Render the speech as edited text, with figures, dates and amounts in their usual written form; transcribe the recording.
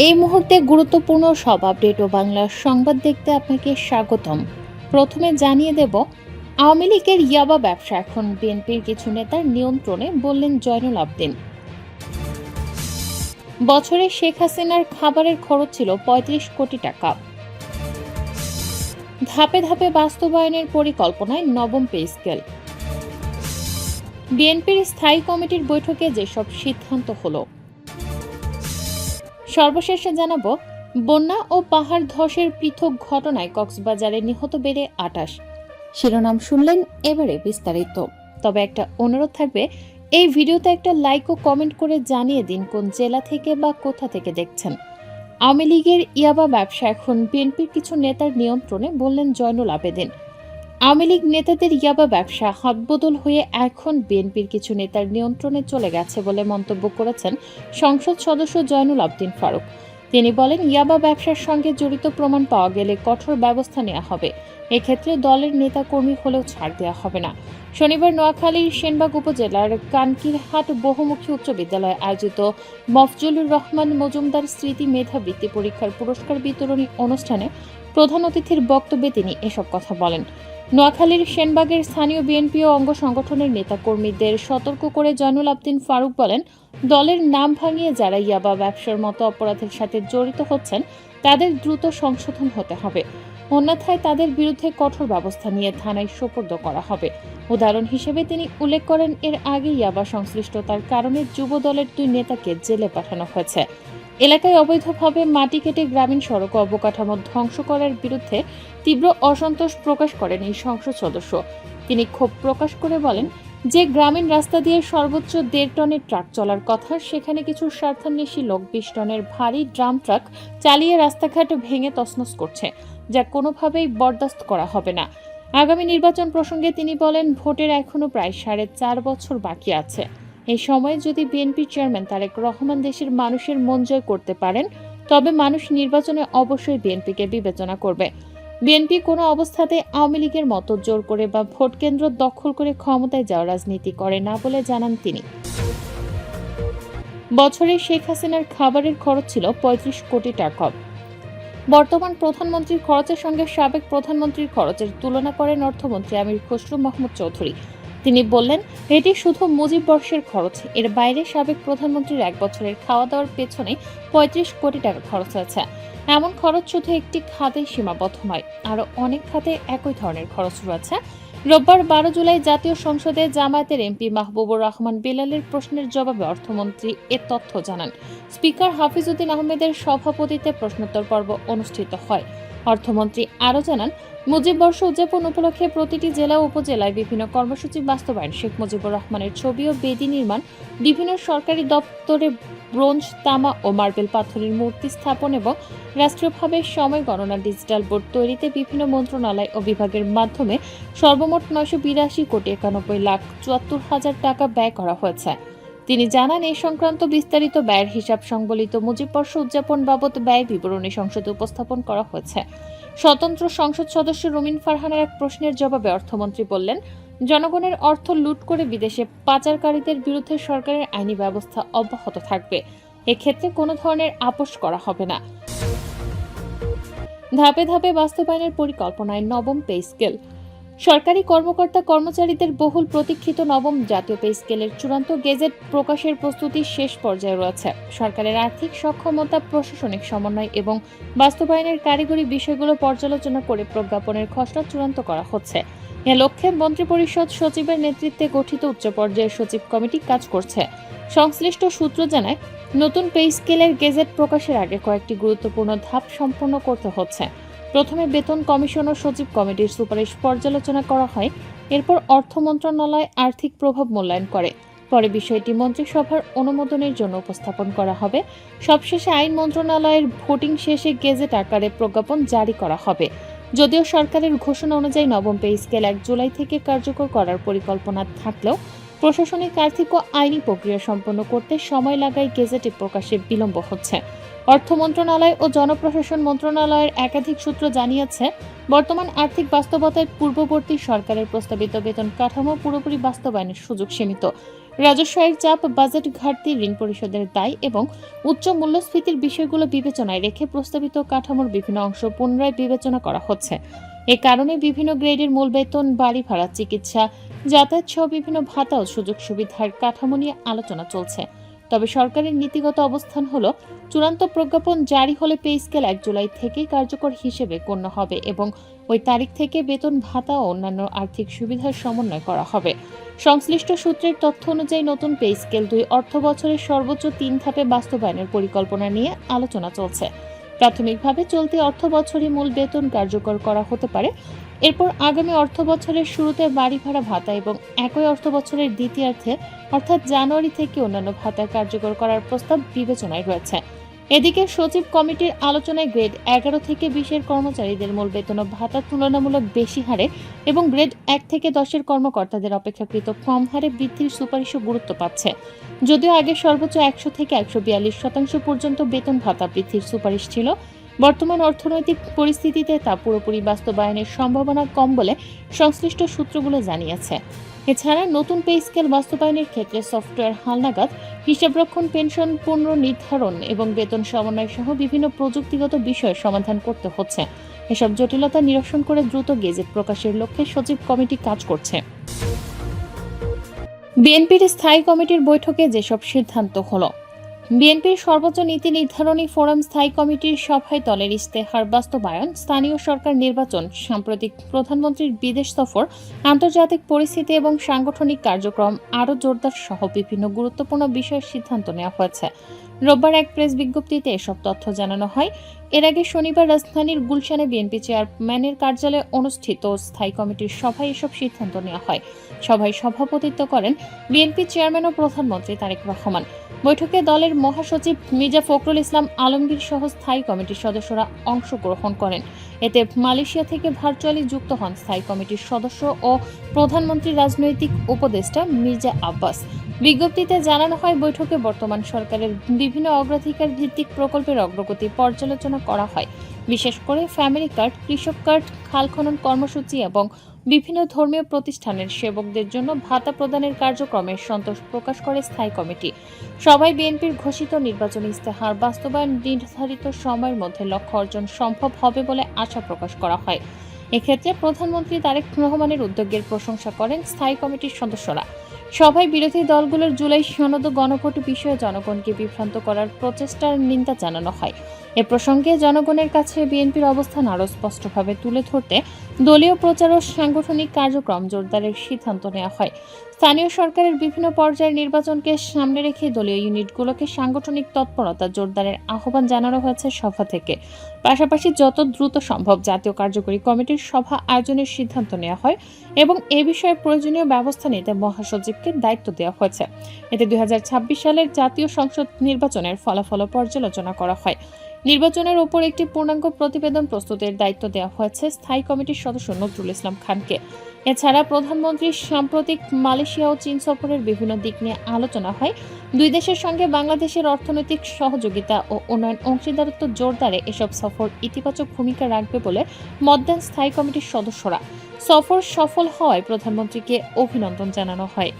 এই মুহূর্তে গুরুত্বপূর্ণ সব আপডেট ও বাংলা সংবাদ দেখতে আপনাকে স্বাগতম। প্রথমে জানিয়ে দেব, আওয়ামী লীগের ইয়াবা ব্যবসা এখন বিএনপির কিছু নেতার নিয়ন্ত্রণে, বললেন জয়নুল আবদিন। বছরে শেখ হাসিনার খাবারের খরচ ছিল ৩৫ কোটি টাকা। ধাপে ধাপে বাস্তবায়নের পরিকল্পনায় নবম পে স্কেল। বিএনপির স্থায়ী কমিটির বৈঠকে যেসব সিদ্ধান্ত হলো। সর্বশেষে জানাবো, বন্যা ও পাহাড় ধসের পৃথক ঘটনায় কক্সবাজারে নিহত বেড়ে ২৮। শিরোনাম শুনলেন, এবারে বিস্তারিত। তবে একটা অনুরোধ থাকবে, এই ভিডিওতে একটা লাইক ও কমেন্ট করে জানিয়ে দিন কোন জেলা থেকে বা কোথা থেকে দেখছেন। আওয়ামী লীগের ইয়াবা ব্যবসা এখন বিএনপির কিছু নেতার নিয়ন্ত্রণে, বললেন জয়নুল আবেদিন। আওয়ামী লীগ নেতাদের ইয়াবা ব্যবসা হাতবদল হয়ে এখন বিএনপির কিছু নেতার নিয়ন্ত্রণে চলে গেছে বলে মন্তব্য করেছেন সংসদ সদস্য জয়নুল আবদিন ফারুক। তিনি বলেন, ইয়াবা ব্যবসার সঙ্গে জড়িত প্রমাণ পাওয়া গেলে কঠোর ব্যবস্থা নেওয়া হবে। এক্ষেত্রে দলের নেতাকর্মী হলেও ছাড় দেওয়া হবে না। শনিবার নোয়াখালীর সেনবাগ উপজেলার কানকিরহাট বহুমুখী উচ্চ বিদ্যালয়ে আয়োজিত মফজলুর রহমান মজুমদার স্মৃতি মেধাবৃত্তি পরীক্ষার পুরস্কার বিতরণী অনুষ্ঠানে প্রধান অতিথির বক্তব্যে তিনি এসব কথা বলেন। নোয়াখালীর সেনবাগের স্থানীয় বিএনপি ও অঙ্গ সংগঠনের নেতাকর্মীদের সতর্ক করে জয়নুল আবদিন ফারুক বলেন, দলের নাম ভাঙিয়ে যারা ইয়াবা ব্যবসার মতো অপরাধের সাথে জড়িত হচ্ছেন তাদের দ্রুত সংশোধন হতে হবে, অন্যথায় তাদের বিরুদ্ধে কঠোর ব্যবস্থা নিয়ে থানায় সোপর্দ করা হবে। উদাহরণ হিসেবে তিনি উল্লেখ করেন, এর আগে ইয়াবা সংশ্লিষ্টতার কারণে যুব দলের ২ নেতাকে জেলে পাঠানো হয়েছে। এলাকায় অবৈধভাবে মাটি কেটে গ্রামীণ সড়ক ও অবকাঠামো ধ্বংস করার বিরুদ্ধে তীব্র অসন্তোষ প্রকাশ করেন এই সংসদ সদস্য। তিনি ক্ষোভ প্রকাশ করে বলেন, যে গ্রামীণ রাস্তা দিয়ে সর্বোচ্চ ১.৫ টনের ট্রাক চলার কথা, সেখানে কিছু স্বার্থান্বেষী লোক ২০ টনের ভারী ড্রাম ট্রাক চালিয়ে রাস্তাঘাট ভেঙে তছনছ করছে, যা কোনোভাবেই বরদাস্ত করা হবে না। আগামী নির্বাচন প্রসঙ্গে তিনি বলেন, ভোটের এখনো প্রায় ৪.৫ বছর বাকি আছে। এই সময়ে যদি বিএনপি চেয়ারম্যান তারেক রহমান দেশের মানুষের মন জয় করতে পারেন, তবে মানুষ নির্বাচনে অবশ্যই বিএনপিকে বিবেচনা করবে। বিএনপি কোনো অবস্থাতে আওয়ামী লীগের মতো জোর করে বা ভোট কেন্দ্র দখল করে ক্ষমতায় যাওয়ার রাজনীতি করে না বলে জানান তিনি। বছরে শেখ হাসিনার খাবারের খরচ ছিল ৩৫ কোটি টাকা। বর্তমান প্রধানমন্ত্রীর খরচের সঙ্গে সাবেক প্রধানমন্ত্রীর খরচের তুলনা করেন অর্থমন্ত্রী আমির খসরু মাহমুদ চৌধুরী। তিনি বললেন, এটি শুধু মুজিব বর্ষের খরচ, এর বাইরে সাবেক প্রধানমন্ত্রীর ১ বছরের খাওয়া দাওয়ার পেছনে ৩৫ কোটি টাকা খরচ হয়েছে। এমন খরচ শুধু একটি খাতে সীমাবদ্ধ নয়, আরও অনেক খাতে একই ধরনের খরচ রয়েছে। রোববার ১২ জুলাই জাতীয় সংসদে জামায়াতের এমপি মাহবুবুর রহমান বেলালের প্রশ্নের জবাবে অর্থমন্ত্রী এ তথ্য জানান। স্পিকার হাফিজউদ্দিন আহমেদের সভাপতিত্বে প্রশ্নোত্তর পর্ব অনুষ্ঠিত হয়। অর্থমন্ত্রী আরও জানান, মুজিব বর্ষ উদযাপন উপলক্ষে প্রতিটি জেলা ও উপজেলায় বিভিন্ন কর্মসূচি বাস্তবায়ন, শেখ মুজিবুর রহমানের ছবি ও বেদি নির্মাণ, বিভিন্ন সরকারি দপ্তরে ব্রোঞ্জ, তামা ও মার্বেল পাথরের মূর্তি স্থাপন এবং রাষ্ট্রীয়ভাবে সময় গণনা ডিজিটাল বোর্ড তৈরিতে বিভিন্ন মন্ত্রণালয় ও বিভাগের মাধ্যমে সর্বমোট ৯৮২ কোটি ৯১,৭৪,০০০ টাকা ব্যয় করা হয়েছে। তিনি জানান, এই সংক্রান্ত বিস্তারিত ব্যয়ের হিসাব সংবলিত মুজিব বর্ষ উদযাপন বাবদ ব্যয় বিবরণী সংসদে উপস্থাপন করা হয়েছে। স্বতন্ত্র সংসদ সদস্য রুমিন ফারহানের এক প্রশ্নের জবাবে অর্থমন্ত্রী বললেন, জনগণের অর্থ লুট করে বিদেশে পাচারকারীদের বিরুদ্ধে সরকারের আইনি ব্যবস্থা অব্যাহত থাকবে। এক্ষেত্রে কোনো ধরনের আপোষ করা হবে না। ধাপে ধাপে বাস্তবায়নের পরিকল্পনায় নবম পে স্কেল। সরকারি কর্মকর্তা কর্মচারীদের বহুল প্রতীক্ষিত নবম জাতীয় পে স্কেলের চূড়ান্ত গেজেট প্রকাশের প্রস্তুতি শেষ পর্যায়ে রয়েছে। সরকারের আর্থিক সক্ষমতা, প্রশাসনিক সমন্বয় এবং বাস্তবায়নের কারিগরি বিষয়গুলো পর্যালোচনা করে প্রজ্ঞাপনের খসড়া চূড়ান্ত করা হচ্ছে। এ লক্ষ্যে মন্ত্রিপরিষদ সচিবের নেতৃত্বে গঠিত উচ্চ পর্যায়ের সচিব কমিটি কাজ করছে। সংশ্লিষ্ট সূত্র জানায়, নতুন পে স্কেলের গেজেট প্রকাশের আগে কয়েকটি গুরুত্বপূর্ণ ধাপ সম্পন্ন করতে হচ্ছে। প্রথমে বেতন কমিশন ও সচিব কমিটির সুপারিশ পর্যালোচনা করা হয়। এরপর অর্থ মন্ত্রণালয় আর্থিক প্রভাব মূল্যায়ন করে। পরে বিষয়টি মন্ত্রিসভার অনুমোদনের জন্য উপস্থাপন করা হবে। সবশেষে আইন মন্ত্রণালয়ের ভোটিং শেষে গেজেট আকারে প্রজ্ঞাপন জারি করা হবে। যদিও সরকারের ঘোষণা অনুযায়ী নবম পে স্কেল ১ জুলাই থেকে কার্যকর করার পরিকল্পনা থাকলেও প্রশাসনিক, আর্থিক ও আইনি প্রক্রিয়া সম্পন্ন করতে সময় লাগায় গেজেটে প্রকাশে বিলম্ব হচ্ছে। অর্থ মন্ত্রণালয় ও জনপ্রশাসন মন্ত্রণালয়ের একাধিক সূত্র জানিয়েছে, বর্তমান আর্থিক বাস্তবতায় পূর্ববর্তী সরকারের প্রস্তাবিত বেতন কাঠামো পুরোপুরি বাস্তবায়নের সুযোগ সীমিত। রাজস্ব আয়ের চাপ, বাজেট ঘাটতি, ঋণ পরিশোধের দায় এবং উচ্চ মূল্যস্ফীতির বিষয়গুলো বিবেচনায় রেখে প্রস্তাবিত কাঠামোর বিভিন্ন অংশ পুনরায় বিবেচনা করা হচ্ছে। এ কারণে বিভিন্ন গ্রেডের মূল বেতন, বাড়ি ভাড়া, চিকিৎসা, যাতায়াত সহ বিভিন্ন ভাতা ও সুযোগ সুবিধার কাঠামো নিয়ে আলোচনা চলছে। তবে সরকারের নীতিগত অবস্থান হলো, চূড়ান্ত প্রজ্ঞাপন জারি হলে পে স্কেল 1 জুলাই থেকেই কার্যকর হিসেবে গণ্য হবে এবং ওই তারিখ থেকে বেতন, ভাতা ও অন্যান্য আর্থিক সুবিধার সমন্বয় করা হবে। সংশ্লিষ্ট সূত্রের তথ্য অনুযায়ী নতুন পে স্কেল 2 অর্থ বছরের সর্বোচ্চ 3 ধাপে বাস্তবায়নের পরিকল্পনা নিয়ে আলোচনা চলছে। প্রাথমিকভাবে চলতি অর্থ বছরই মূল বেতন কার্যকর করা হতে পারে। এরপর আগামী অর্থ বছরের শুরুতে বাড়ি ভাড়া ভাতা এবং একই অর্থ বছরের দ্বিতীয়ার্ধে অর্থাৎ জানুয়ারি থেকে অন্যান্য ভাতা কার্যকর করার প্রস্তাব বিবেচনায় রয়েছে। এদিকে সচিব কমিটির আলোচনায় গ্রেড 11 থেকে 20-এর কর্মচারীদের মূল বেতন ও ভাতা তুলনামূলক বেশি হারে এবং গ্রেড 1 থেকে 10-এর কর্মকর্তাদের অপেক্ষাকৃত কম হারে বৃদ্ধির সুপারিশও গুরুত্ব পাচ্ছে। যদিও আগে সর্বোচ্চ 100 থেকে 142% পর্যন্ত বেতন ভাতা বৃদ্ধির সুপারিশ ছিল, বর্তমান অর্থনৈতিক পরিস্থিতিতে তা পুরোপুরি বাস্তবায়নের সম্ভাবনা কম বলে সংশ্লিষ্ট সূত্রগুলো জানিয়েছে। এছাড়া নতুন পে স্কেল বাস্তবায়নের ক্ষেত্রে সফটওয়্যার হালনাগাদ, হিসাবরক্ষণ, পেনশন পুনর্নির্ধারণ এবং বেতন সমন্বয় সহ বিভিন্ন প্রযুক্তিগত বিষয় সমাধান করতে হচ্ছে। এসব জটিলতা নিরসন করে দ্রুত গেজেট প্রকাশের লক্ষ্যে সচিব কমিটি কাজ করছে। বিএনপির স্থায়ী কমিটির বৈঠকে যেসব সিদ্ধান্ত হলো। বিএনপির সর্বোচ্চ নীতি নির্ধারণী ফোরাম স্থায়ী কমিটির সভায় দলের ইশতেহার বাস্তবায়ন, স্থানীয় সরকার নির্বাচন, সাম্প্রতিক প্রধানমন্ত্রীর বিদেশ সফর, আন্তর্জাতিক পরিস্থিতি এবং সাংগঠনিক কার্যক্রম আরও জোরদার সহ বিভিন্ন গুরুত্বপূর্ণ বিষয়ের সিদ্ধান্ত নেওয়া হয়েছে। রোববার এক প্রেস বিজ্ঞপ্তিতে এসব তথ্য জানানো হয়। এর আগে শনিবার রাজধানীর গুলশানে বিএনপি চেয়ারম্যানের কার্যালয়ে অনুষ্ঠিত স্থায়ী কমিটির সভায় এসব সিদ্ধান্ত নেওয়া হয়। সভায় সভাপতিত্ব করেন বিএনপি চেয়ারম্যান ও প্রধানমন্ত্রী তারেক রহমান। বৈঠকে দলের মহাসচিব মির্জা ফখরুল ইসলাম আলমগীর সহ স্থায়ী কমিটির সদস্যরা অংশগ্রহণ করেন। এতে মালয়েশিয়া থেকে ভার্চুয়ালি যুক্ত হন স্থায়ী কমিটির সদস্য ও প্রধানমন্ত্রীর রাজনৈতিক উপদেষ্টা মির্জা আব্বাস। বিজ্ঞপ্তিতে জানানো হয়, বৈঠকে বর্তমান সরকারের বিভিন্ন অগ্রাধিকার ভিত্তিক প্রকল্পের অগ্রগতি পর্যালোচনা করা হয়। বিশেষ করে ফ্যামিলি কার্ড, কৃষক কার্ড, খাল খনন কর্মসূচি এবং বিভিন্ন ধর্মীয় প্রতিষ্ঠানের সেবকদের জন্য ভাতা প্রদানের কার্যক্রমে সন্তোষ প্রকাশ করে স্থায়ী কমিটি। সবাই বিএনপির ঘোষিত নির্বাচনী ইশতেহার বাস্তবায়ন নির্ধারিত সময়ের মধ্যে লক্ষ্য অর্জন সম্ভব হবে বলে আশা প্রকাশ করা হয়। এক্ষেত্রে প্রধানমন্ত্রী তারেক রহমানের উদ্যোগের প্রশংসা করেন স্থায়ী কমিটির সদস্যরা। সভায় বিরোধী দলগুলোর জুলাই সনদ ও গণভোট বিষয়ে জনগণকে বিভ্রান্ত করার প্রচেষ্টার নিন্দা জানানো হয়। এ প্রসঙ্গে জনগণের কাছে বিএনপির অবস্থান আরও স্পষ্টভাবে তুলে ধরতে দলীয় প্রচার ও সাংগঠনিক কার্যক্রম জোরদারের সিদ্ধান্ত নেওয়া হয়। স্থানীয় সরকারের বিভিন্ন পর্যায়ের নির্বাচনকে সামনে রেখে দলীয় ইউনিটগুলোকে সাংগঠনিক তৎপরতা জোরদারের আহ্বান জানানো হয়েছে সভা থেকে। পাশাপাশি যত দ্রুত সম্ভব জাতীয় কার্যকরী কমিটির সভা আয়োজনের সিদ্ধান্ত নেওয়া হয় এবং এ বিষয়ে প্রয়োজনীয় ব্যবস্থা নিতে মহাসচিবকে দায়িত্ব দেওয়া হয়েছে। এতে 2026 সালের জাতীয় সংসদ নির্বাচনের ফলাফল পর্যালোচনা করা হয়। নির্বাচনের ওপর একটি পূর্ণাঙ্গ প্রতিবেদন প্রস্তুতের দায়িত্ব দেওয়া হয়েছে স্থায়ী কমিটির সদস্য নজরুল ইসলাম খানকে। এছাড়া প্রধানমন্ত্রীর সাম্প্রতিক মালয়েশিয়া ও চীন সফরের বিভিন্ন দিক নিয়ে আলোচনা হয়। দুই দেশের সঙ্গে বাংলাদেশের অর্থনৈতিক সহযোগিতা ও উন্নয়ন অংশীদারত্ব জোরদারে এসব সফর ইতিবাচক ভূমিকা রাখবে বলে মত দেন স্থায়ী কমিটির সদস্যরা। সফর সফল হওয়ায় প্রধানমন্ত্রীকে অভিনন্দন জানানো হয়।